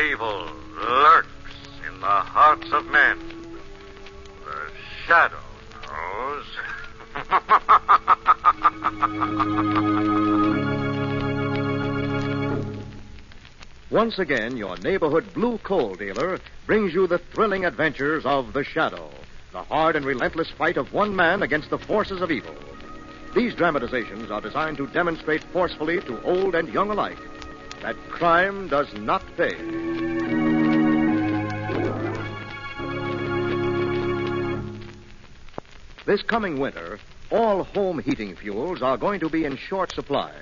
evil lurks in the hearts of men. The shadow knows. Once again, your neighborhood blue coal dealer brings you the thrilling adventures of The Shadow, the hard and relentless fight of one man against the forces of evil. These dramatizations are designed to demonstrate forcefully to old and young alike that crime does not pay. This coming winter, all home heating fuels are going to be in short supply.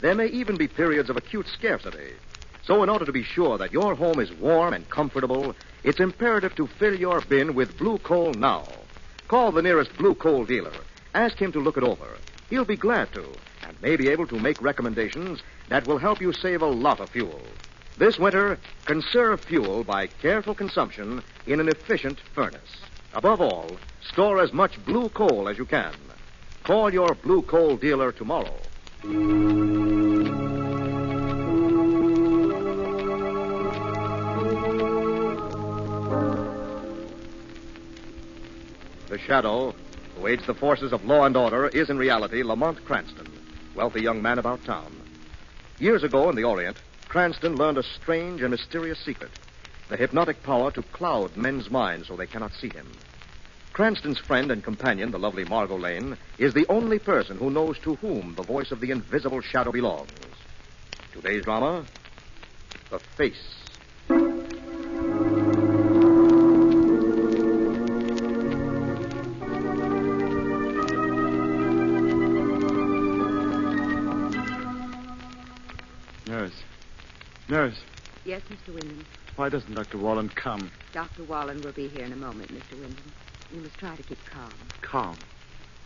There may even be periods of acute scarcity. So in order to be sure that your home is warm and comfortable, it's imperative to fill your bin with blue coal now. Call the nearest blue coal dealer. Ask him to look it over. He'll be glad to, and may be able to make recommendations that will help you save a lot of fuel. This winter, conserve fuel by careful consumption in an efficient furnace. Above all, store as much blue coal as you can. Call your blue coal dealer tomorrow. The Shadow, who aids the forces of law and order, is in reality Lamont Cranston, wealthy young man about town. Years ago in the Orient, Cranston learned a strange and mysterious secret, the hypnotic power to cloud men's minds so they cannot see him. Cranston's friend and companion, the lovely Margo Lane, is the only person who knows to whom the voice of the invisible shadow belongs. Today's drama, The Face. Nurse. Yes, Mr. Wyndham. Why doesn't Dr. Wallen come? Dr. Wallen will be here in a moment, Mr. Wyndham. You must try to keep calm. Calm?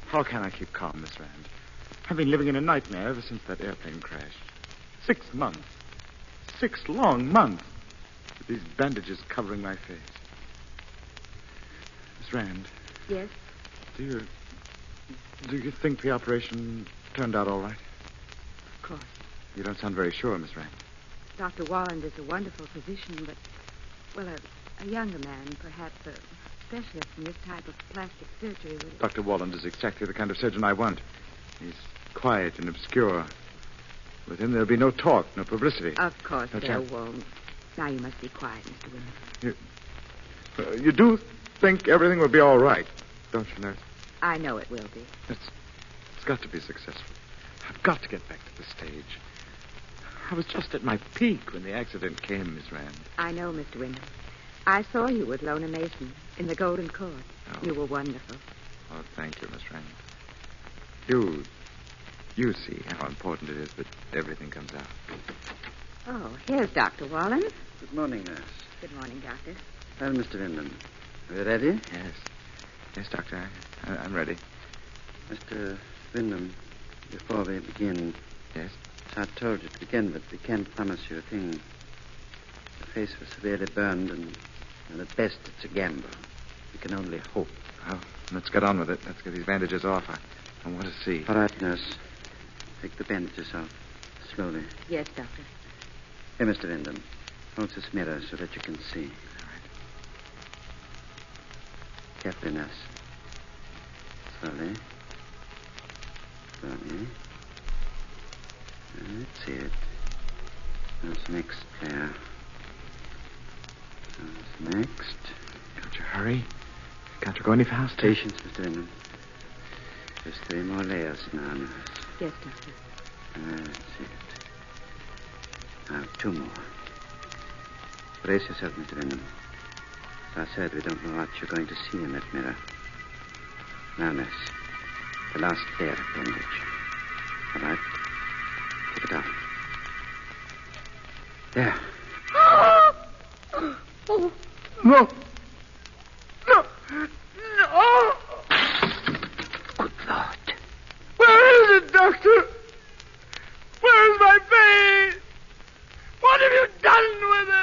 How can I keep calm, Miss Rand? I've been living in a nightmare ever since that airplane crashed. 6 months. 6 long months. With these bandages covering my face. Miss Rand. Yes? Do you think the operation turned out all right? Of course. You don't sound very sure, Miss Rand. Dr. Wallen is a wonderful physician, but, well, a younger man, perhaps a specialist in this type of plastic surgery would... Dr. Wallen is exactly the kind of surgeon I want. He's quiet and obscure. With him, there'll be no talk, no publicity. Of course there won't. Now you must be quiet, Mr. Wyndham. You do think everything will be all right, don't you, nurse? I know it will be. It's got to be successful. I've got to get back to the stage. I was just at my peak when the accident came, Miss Rand. I know, Mr. Wyndham. I saw you with Lona Mason in the Golden Court. Oh. You were wonderful. Oh, thank you, Miss Rand. You see how important it is that everything comes out. Oh, here's Dr. Wallen. Good morning, nurse. Good morning, Doctor. Well, Mr. Wyndham, are you ready? Yes. Yes, Doctor. I'm ready. Mr. Wyndham, before we begin... Yes? I told you to begin with, we can't promise you a thing. The face was severely burned, and at best it's a gamble. We can only hope. Well, let's get on with it. Let's get these bandages off. I want to see. All right, nurse. Take the bandages off. Slowly. Yes, Doctor. Here, Mr. Wyndham. Hold this mirror so that you can see. All right. Carefully, nurse. Slowly. Slowly. That's it. What's next, Claire? What's next? Can't you hurry? Can't you go any faster? Patience, Mr. Wyndham. Just 3 more layers now, nurse. Yes, Doctor. That's it. Now, 2 more. Brace yourself, Mr. Wyndham. As I said, we don't know what you're going to see in that mirror. Now, nurse. The last layer of bandage. All right? Take it off. There. No. No. No. Good Lord. Where is it, Doctor? Where's my face? What have you done with it?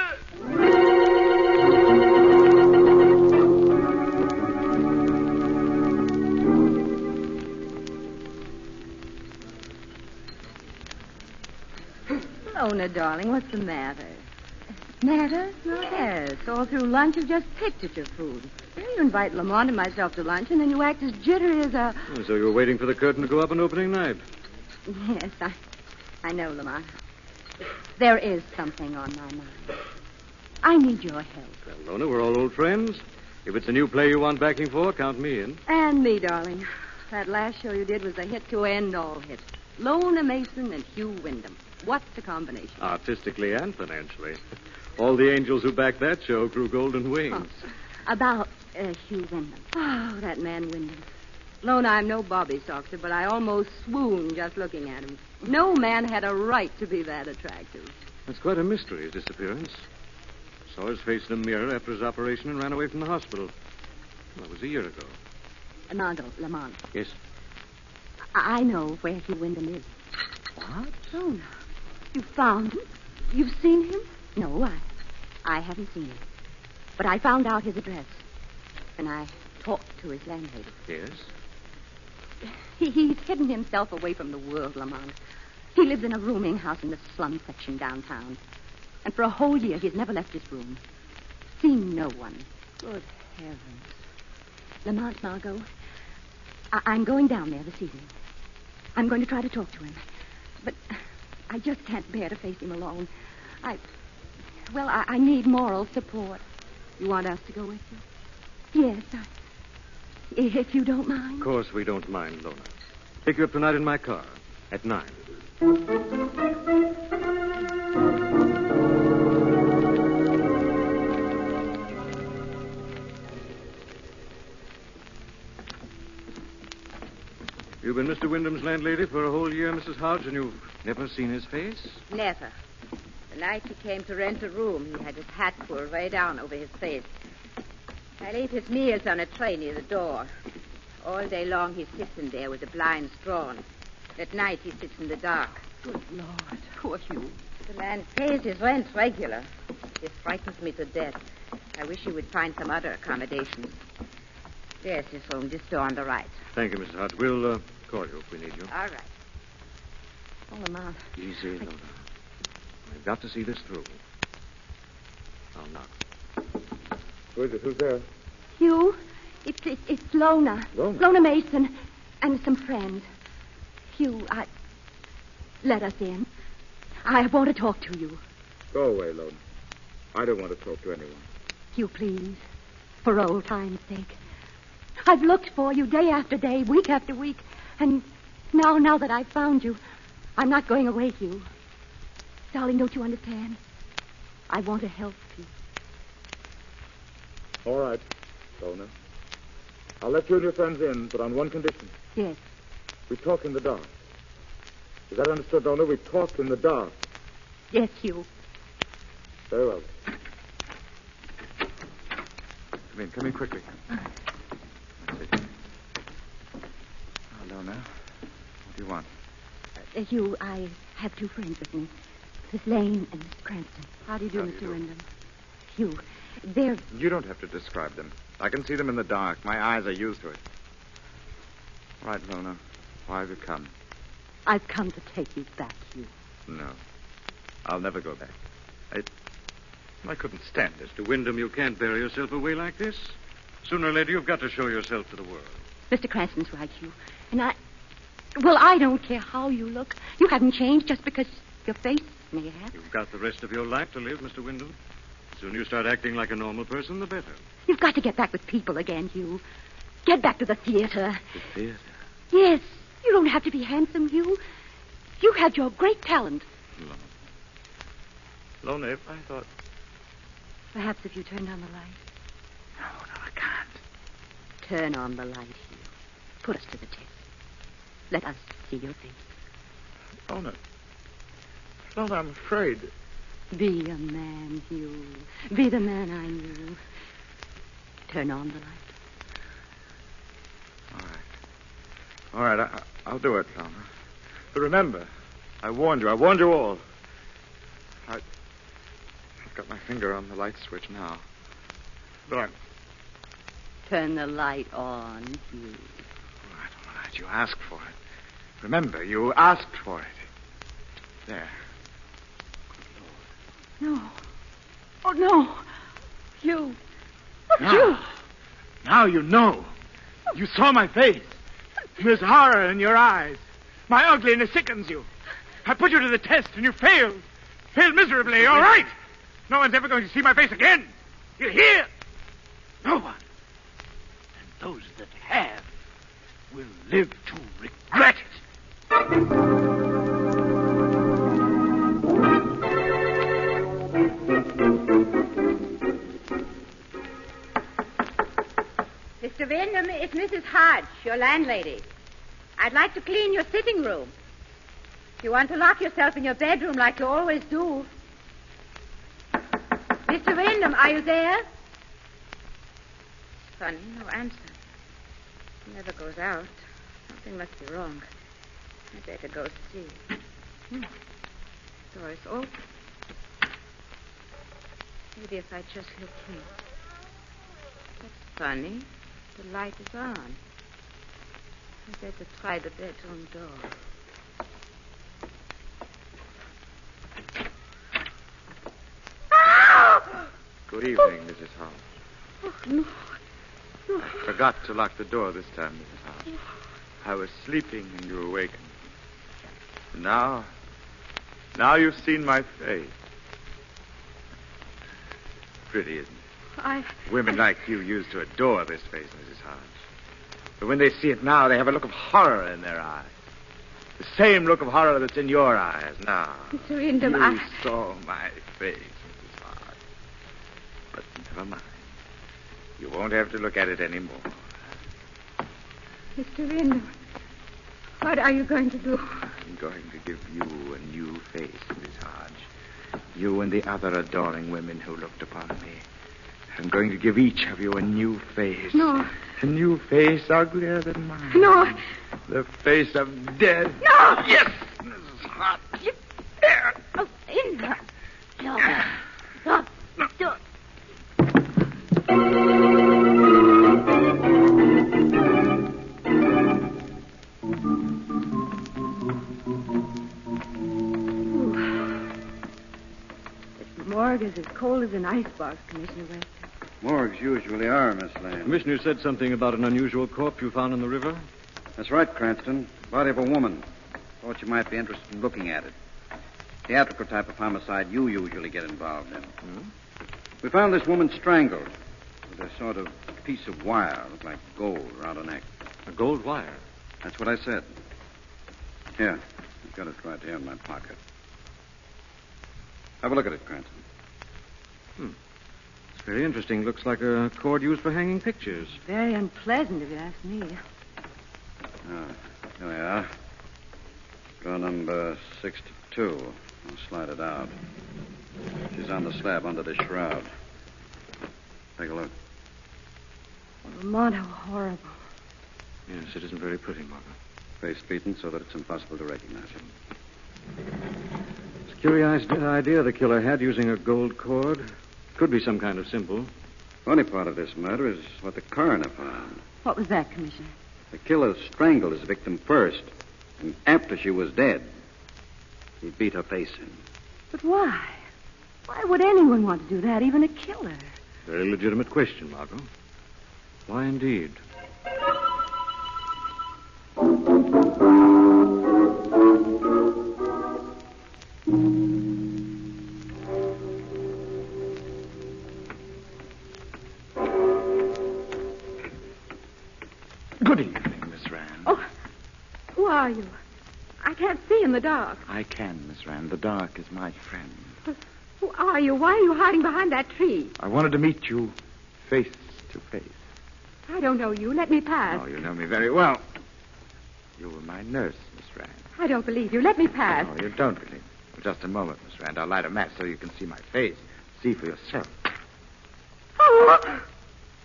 Lona, darling, what's the matter? Matter? Well, yes. All through lunch, you've just picked at your food. You invite Lamont and myself to lunch, and then you act as jittery as a... Oh, so you were waiting for the curtain to go up on opening night. Yes, I know, Lamont. There is something on my mind. I need your help. Well, Lona, we're all old friends. If it's a new play you want backing for, count me in. And me, darling. That last show you did was a hit to end all hits. Lona Mason and Hugh Wyndham. What's the combination? Artistically and financially. All the angels who backed that show grew golden wings. Oh, about Hugh Wyndham. Oh, that man Wyndham. Lona, I'm no Bobby Soxer, but I almost swooned just looking at him. No man had a right to be that attractive. That's quite a mystery, his disappearance. Saw his face in a mirror after his operation and ran away from the hospital. Well, that was a year ago. Margo, Lamont. Yes? I know where Hugh Wyndham is. What? Lona, you found him? You've seen him? No, I haven't seen him. But I found out his address. And I talked to his landlady. Yes? He's hidden himself away from the world, Lamont. He lives in a rooming house in the slum section downtown. And for a whole year, he's never left his room. Seen no one. Good heavens. Lamont, Margo, I'm going down there this evening. I'm going to try to talk to him. But I just can't bear to face him alone. I need moral support. You want us to go with you? Yes, if you don't mind. Of course we don't mind, Lona. Pick you up tonight in my car at 9. You've been Mr. Wyndham's landlady for a whole year, Mrs. Hodge, and you've never seen his face? Never. The night he came to rent a room, he had his hat pulled way down over his face. I leave his meals on a tray near the door. All day long he sits in there with the blinds drawn. At night he sits in the dark. Good Lord, poor Hugh. The man pays his rent regular. It frightens me to death. I wish he would find some other accommodations. There's his room, this door on the right. Thank you, Mrs. Hodge. We'll call you if we need you. All right. Oh, Lamont. Easy, Lona. We've got to see this through. I'll knock. Who is it? Who's there? Hugh, it's Lona. Lona? Lona Mason and some friends. Hugh, let us in. I want to talk to you. Go away, Lona. I don't want to talk to anyone. Hugh, please. For old time's sake. I've looked for you day after day, week after week. And now that I've found you, I'm not going away, Hugh. Darling, don't you understand? I want to help you. All right, Lona. I'll let you and your friends in, but on one condition. Yes. We talk in the dark. Is that understood, Lona? We talk in the dark. Yes, Hugh. Very well. Come in quickly. That's it. Oh, Lona, what do you want? Hugh, I have two friends with me. Miss Lane and Miss Cranston. How do you do, Mr. Wyndham? Hugh, they're... You don't have to describe them. I can see them in the dark. My eyes are used to it. All right, Lona. Why have you come? I've come to take you back, Hugh. No. I'll never go back. I couldn't stand it. Mr. Wyndham, you can't bury yourself away like this. Sooner or later, you've got to show yourself to the world. Mr. Cranston's right, Hugh. And I don't care how you look. You haven't changed just because your face may have. You've got the rest of your life to live, Mr. Wyndham. The sooner you start acting like a normal person, the better. You've got to get back with people again, Hugh. Get back to the theater. The theater? Yes. You don't have to be handsome, Hugh. You had your great talent. Lona, if I thought... Perhaps if you turned on the light. No, I can't. Turn on the light, Hugh. Put us to the test. Let us see your face. Lona, I'm afraid. Be a man, Hugh. Be the man I knew. Turn on the light. All right, I'll do it, Lona. But remember, I warned you all. I've got my finger on the light switch now. But Turn the light on, Hugh. All right, you asked for it. Remember, you asked for it. There. No. Oh, no. You. Now you know. You saw my face. There's horror in your eyes. My ugliness sickens you. I put you to the test, and you failed. Failed miserably, all right. No one's ever going to see my face again. You hear? No one. And those that have will live to regret it. Mr. Wyndham, it's Mrs. Hodge, your landlady. I'd like to clean your sitting room. If you want to lock yourself in your bedroom like you always do. Mr. Wyndham, are you there? Funny, no answer. He never goes out. Something must be wrong. I'd better go see. Door is open. Maybe if I just look here. That's funny. The light is on. I'd better try the bedroom door. Good evening, Mrs. Hodge. Oh, no. I forgot to lock the door this time, Mrs. Hodge. I was sleeping and you awakened. And now you've seen my face. Pretty, isn't it? Women like you used to adore this face, Mrs. Hodge. But when they see it now, they have a look of horror in their eyes. The same look of horror that's in your eyes now. Mr. Wyndham, You saw my face, Mrs. Hodge. But never mind. You won't have to look at it anymore. Mr. Wyndham, what are you going to do? I'm going to give you a new face, Miss Hodge. You and the other adoring women who looked upon me. I'm going to give each of you a new face. No. A new face uglier than mine. No. The face of death. No! Yes, Mrs. Hodge. There. Oh, in there. No. No. This morgue is as cold as an icebox, Commissioner West. Morgues usually are, Miss Lane. Commissioner said something about an unusual corpse you found in the river. That's right, Cranston. Body of a woman. Thought you might be interested in looking at it. Theatrical type of homicide you usually get involved in. We found this woman strangled with a sort of piece of wire, looked like gold, around her neck. A gold wire? That's what I said. Here, I've got it right here in my pocket. Have a look at it, Cranston. It's very interesting. Looks like a cord used for hanging pictures. Very unpleasant, if you ask me. Here we are. Draw number 62. I'll slide it out. She's on the slab under the shroud. Take a look. Oh, Lamont, how horrible. Yes, it isn't very pretty, Margo. Face beaten so that it's impossible to recognize her. It's a curious idea the killer had using a gold cord. Could be some kind of symbol. Funny part of this murder is what the coroner found. What was that, Commissioner? The killer strangled his victim first, and after she was dead, he beat her face in. But why? Why would anyone want to do that, even a killer? Very legitimate question, Margo. Why indeed? Good evening, Miss Rand. Oh, who are you? I can't see in the dark. I can, Miss Rand. The dark is my friend. Who are you? Why are you hiding behind that tree? I wanted to meet you face to face. I don't know you. Let me pass. Oh, you know me very well. You were my nurse, Miss Rand. I don't believe you. Let me pass. Oh, you don't believe me. Well, just a moment, Miss Rand. I'll light a match so you can see my face. See for yourself. Oh,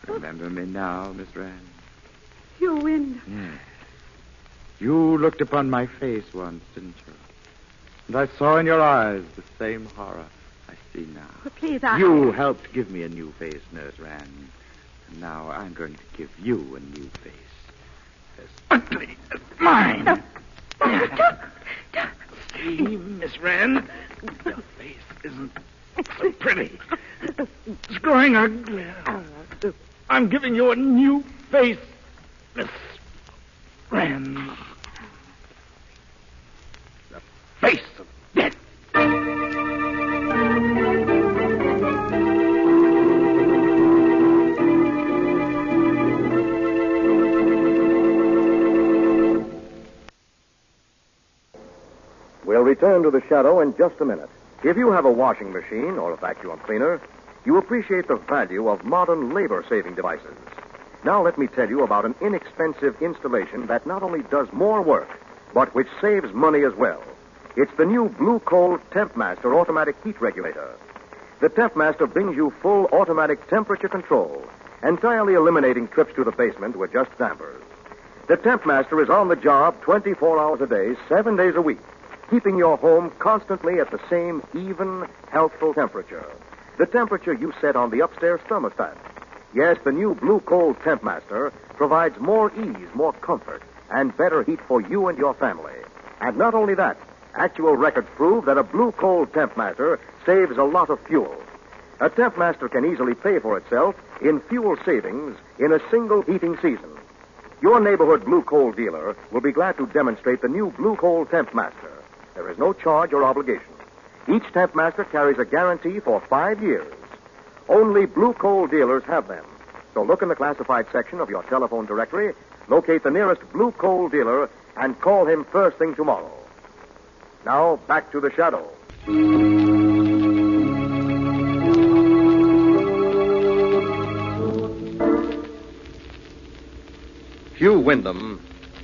Remember me now, Miss Rand? you win. Yes. You looked upon my face once, didn't you? And I saw in your eyes the same horror I see now. But please, You helped give me a new face, Nurse Rand. And now I'm going to give you a new face. As ugly as mine. See, Miss Rand? Your face isn't so pretty. It's growing ugly. I'm giving you a new face, Miss Rand. The face of death. We'll return to the shadow in just a minute. If you have a washing machine or a vacuum cleaner, you appreciate the value of modern labor-saving devices. Now let me tell you about an inexpensive installation that not only does more work, but which saves money as well. It's the new Blue Coal Temp Master automatic heat regulator. The Temp Master brings you full automatic temperature control, entirely eliminating trips to the basement to adjust dampers. The Temp Master is on the job 24 hours a day, 7 days a week, keeping your home constantly at the same even, healthful temperature. The temperature you set on the upstairs thermostat. Yes, the new Blue Coal Temp Master provides more ease, more comfort, and better heat for you and your family. And not only that, actual records prove that a Blue Coal Temp Master saves a lot of fuel. A Temp Master can easily pay for itself in fuel savings in a single heating season. Your neighborhood Blue Coal dealer will be glad to demonstrate the new Blue Coal Temp Master. There is no charge or obligation. Each Temp Master carries a guarantee for 5 years. Only Blue Coal dealers have them. So look in the classified section of your telephone directory, locate the nearest Blue Coal dealer, and call him first thing tomorrow. Now, back to the shadow. Hugh Wyndham,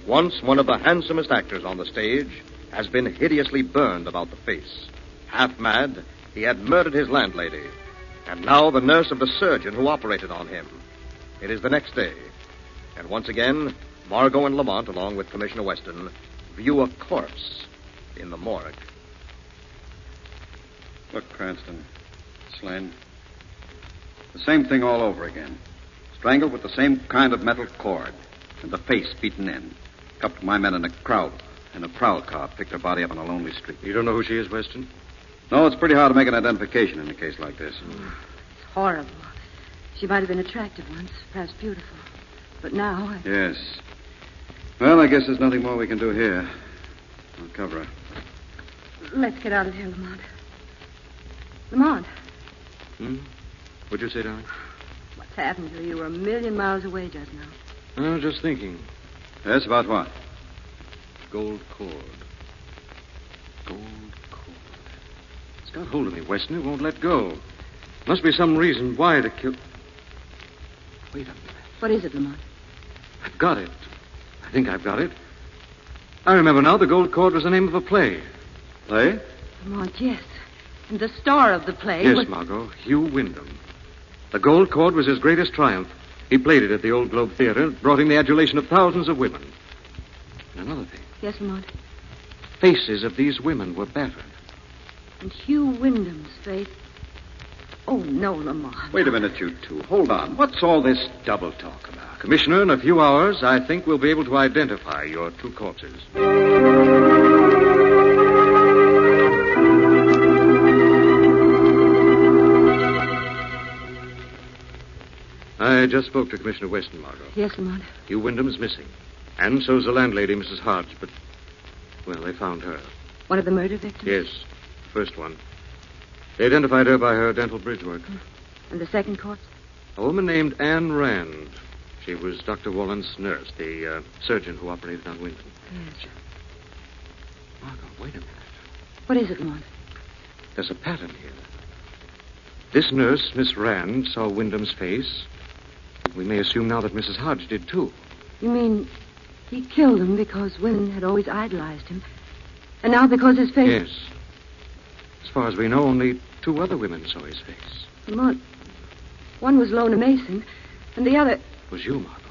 once one of the handsomest actors on the stage, has been hideously burned about the face. Half mad, he had murdered his landlady, and now the nurse of the surgeon who operated on him. It is the next day, and once again, Margo and Lamont, along with Commissioner Weston, view a corpse in the morgue. Look, Cranston. Slain. The same thing all over again. Strangled with the same kind of metal cord, and the face beaten in. A couple of my men in a prowl car picked her body up on a lonely street. You don't know who she is, Weston? No, it's pretty hard to make an identification in a case like this. It's horrible. She might have been attractive once, perhaps beautiful. But now... Yes. Well, I guess there's nothing more we can do here. I'll cover her. Let's get out of here, Lamont. Lamont. What'd you say, darling? What's happened to you? You were a million miles away just now. I was just thinking. Yes, about what? Gold cord. Gold cord. It's got hold of me, Weston. It won't let go. Must be some reason why to kill... Wait a minute. What is it, Lamont? I've got it. I think I've got it. I remember now the gold cord was the name of a play. Play? Lamont, yes. And the star of the play Yes, was... Margo. Hugh Wyndham. The gold cord was his greatest triumph. He played it at the Old Globe Theater, brought him the adulation of thousands of women. And another thing. Yes, Lamont. Faces of these women were battered. And Hugh Wyndham's face... Oh, no, Lamont. Wait a minute, you two. Hold on. What's all this double talk about? Commissioner, in a few hours, I think we'll be able to identify your two corpses. I just spoke to Commissioner Weston, Margo. Yes, Lamont. Hugh Wyndham's missing. And so's the landlady, Mrs. Hodge, but... Well, they found her. One of the murder victims? Yes, first one. They identified her by her dental bridge work. And the second corpse? A woman named Anne Rand. She was Dr. Wallen's nurse, the surgeon who operated on Wyndham. Yes. Margo, wait a minute. What is it, Lamont? There's a pattern here. This nurse, Miss Rand, saw Wyndham's face. We may assume now that Mrs. Hodge did, too. You mean he killed him because women had always idolized him? And now because his face... Yes. As far as we know, only 2 other women saw his face. Lamont, one was Lona Mason, and the other... It was you, Margo.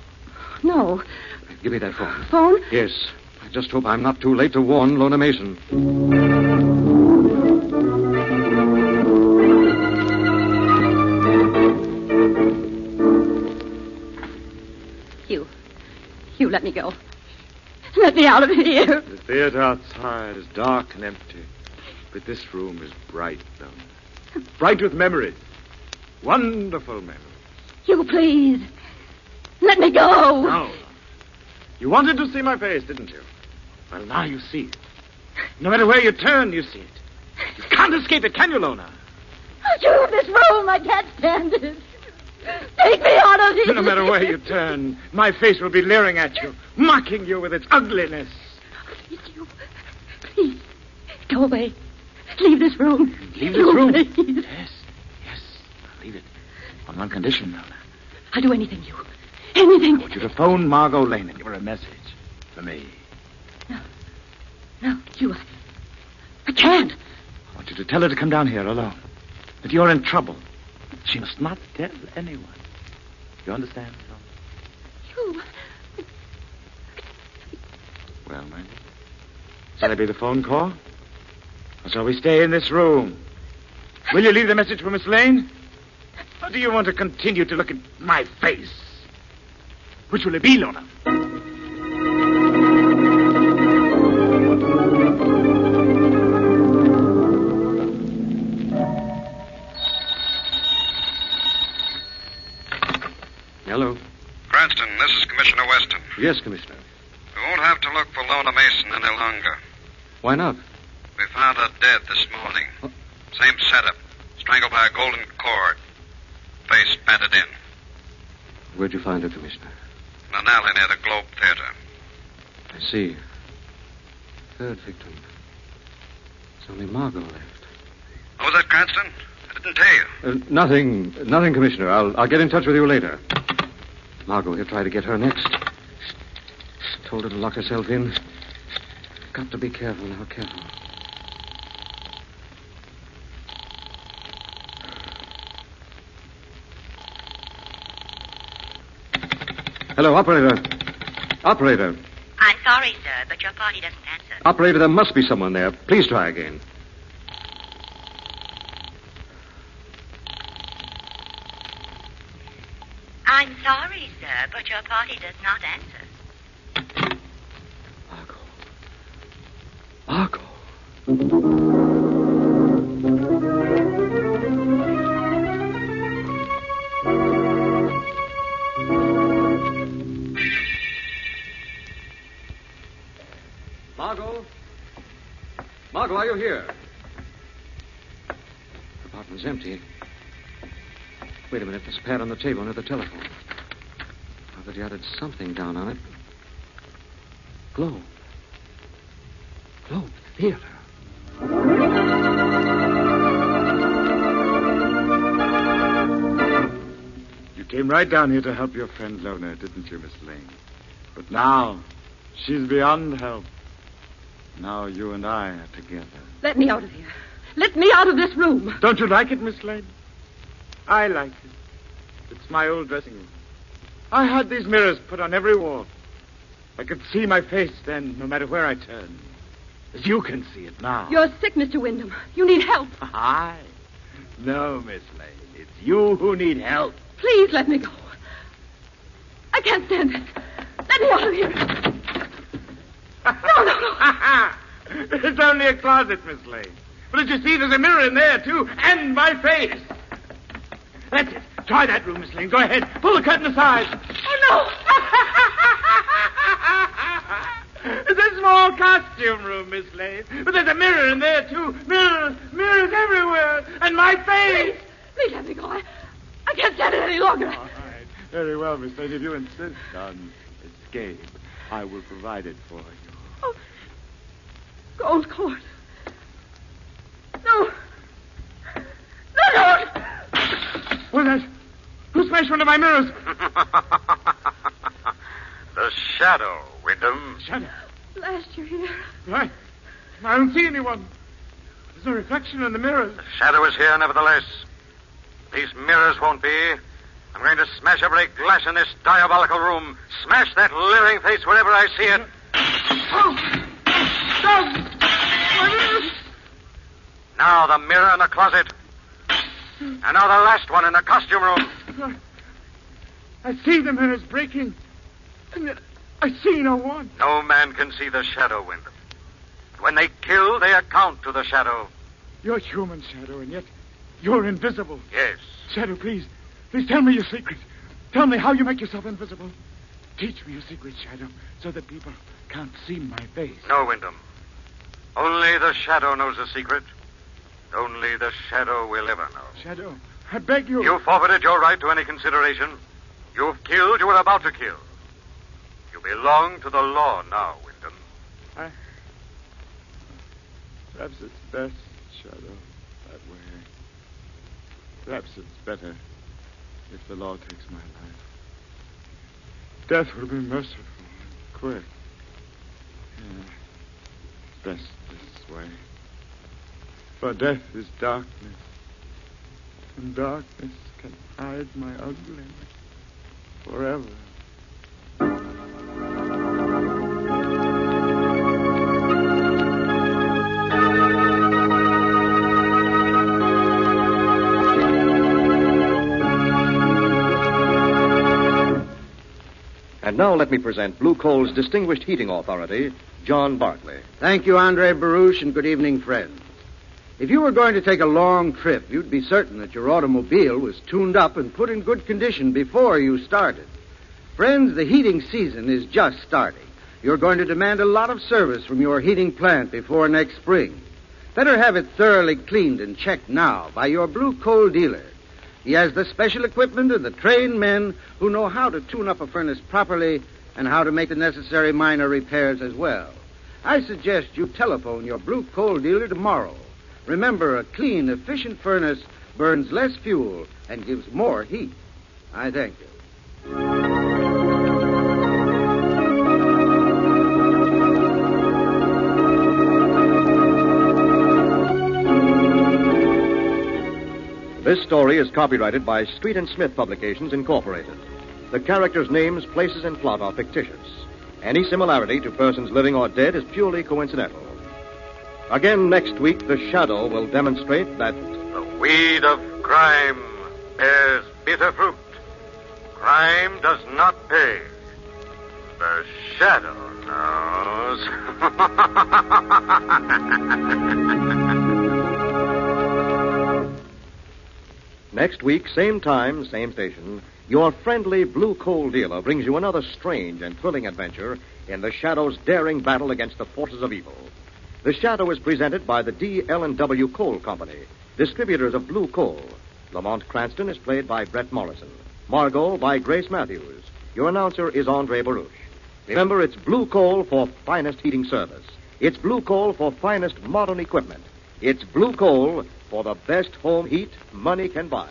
No. Give me that phone. Phone? Yes. I just hope I'm not too late to warn Lona Mason. Hugh, let me go. Let me out of here. The theater outside is dark and empty. But this room is bright, though. Bright with memories. Wonderful memories. You please. Let me go. No. You wanted to see my face, didn't you? Well, now you see it. No matter where you turn, you see it. You can't escape it, can you, Lona? Get out of this room. I can't stand it. Take me out of here. No matter where you turn, my face will be leering at you, mocking you with its ugliness. Please, please, go away. Leave this room. Leave this room? Please. Yes. I'll leave it. On one condition, Lona. I'll do anything, you. Anything. I want you to phone Margo Lane and give her a message for me. No, you. I can't. I want you to tell her to come down here alone. That you're in trouble. She must not tell anyone. You understand, Lona? You. Well, my dear. Shall I be the phone call? Or shall we stay in this room? Will you leave the message for Miss Lane? Or do you want to continue to look at my face? Which will it be, Lona? Hello. Cranston, this is Commissioner Weston. Yes, Commissioner. We won't have to look for Lona Mason any longer. Why not? We found her dead this morning. Same setup. Strangled by a golden cord. Face batted in. Where'd you find her, Commissioner? In an alley near the Globe Theater. I see. Third victim. It's only Margo left. What was that, Cranston? I didn't tell you. Nothing, Commissioner. I'll get in touch with you later. Margo, he'll try to get her next. Told her to lock herself in. Got to be careful now, careful. Hello, operator. Operator. I'm sorry, sir, but your party doesn't answer. Operator, there must be someone there. Please try again. I'm sorry, sir, but your party does not answer. Margo. Margo, are you here? The apartment's empty. Wait a minute. There's a pad on the table near the telephone. I bet you added something down on it. Globe Theater. You came right down here to help your friend Lona, didn't you, Miss Lane? But now, she's beyond help. Now you and I are together. Let me out of here. Let me out of this room. Don't you like it, Miss Lane? I like it. It's my old dressing room. I had these mirrors put on every wall. I could see my face then, no matter where I turned. As you can see it now. You're sick, Mr. Wyndham. You need help. I? No, Miss Lane. It's you who need help. Please let me go. I can't stand this. Let me out of here. No. It's only a closet, Miss Lane. But as you see, there's a mirror in there, too, and my face. That's it. Try that room, Miss Lane. Go ahead. Pull the curtain aside. Oh, It's a small costume room, Miss Lane. But there's a mirror in there, too. Mirrors everywhere. And my face. Please let me go. I can't stand it any longer. All right. Very well, Miss Lane. If you insist on escape, I will provide it for you. Oh. Gold cord. No. What's that? Who smashed one of my mirrors? The shadow, Wyndham. Shadow. Last year here. Right. I don't see anyone. There's no reflection in the mirrors. The shadow is here, nevertheless. These mirrors won't be. I'm going to smash every glass in this diabolical room. Smash that leering face wherever I see it. Now the mirror in the closet. And now the last one in the costume room. I see the mirrors breaking. And yet I see no one. No man can see the shadow, Wyndham. When they kill, they account to the shadow. You're human, Shadow, and yet you're invisible. Yes. Shadow, please. Please tell me your secret. Tell me how you make yourself invisible. Teach me your secret, Shadow, so that people can't see my face. No, Wyndham. Only the Shadow knows the secret. Only the Shadow will ever know. Shadow, I beg you. You forfeited your right to any consideration. You've killed, you were about to kill. You belong to the law now, Wyndham. Perhaps it's best, Shadow, that way. Perhaps it's better if the law takes my life. Death will be merciful and quick. Yeah, it's best this way. For death is darkness, and darkness can hide my ugliness forever. And now let me present Blue Coal's distinguished heating authority, John Barkley. Thank you, Andre Baruch, and good evening, friends. If you were going to take a long trip, you'd be certain that your automobile was tuned up and put in good condition before you started. Friends, the heating season is just starting. You're going to demand a lot of service from your heating plant before next spring. Better have it thoroughly cleaned and checked now by your Blue Coal dealer. He has the special equipment and the trained men who know how to tune up a furnace properly and how to make the necessary minor repairs as well. I suggest you telephone your Blue Coal dealer tomorrow. Remember, a clean, efficient furnace burns less fuel and gives more heat. I thank you. This story is copyrighted by Street and Smith Publications, Incorporated. The characters' names, places, and plot are fictitious. Any similarity to persons living or dead is purely coincidental. Again next week, the Shadow will demonstrate that the weed of crime bears bitter fruit. Crime does not pay. The Shadow knows. Next week, same time, same station, your friendly Blue Coal dealer brings you another strange and thrilling adventure in the Shadow's daring battle against the forces of evil. The Shadow is presented by the D.L.&W. Coal Company, distributors of Blue Coal. Lamont Cranston is played by Brett Morrison. Margo by Grace Matthews. Your announcer is Andre Baruch. Remember, it's Blue Coal for finest heating service. It's Blue Coal for finest modern equipment. It's Blue Coal for the best home heat money can buy.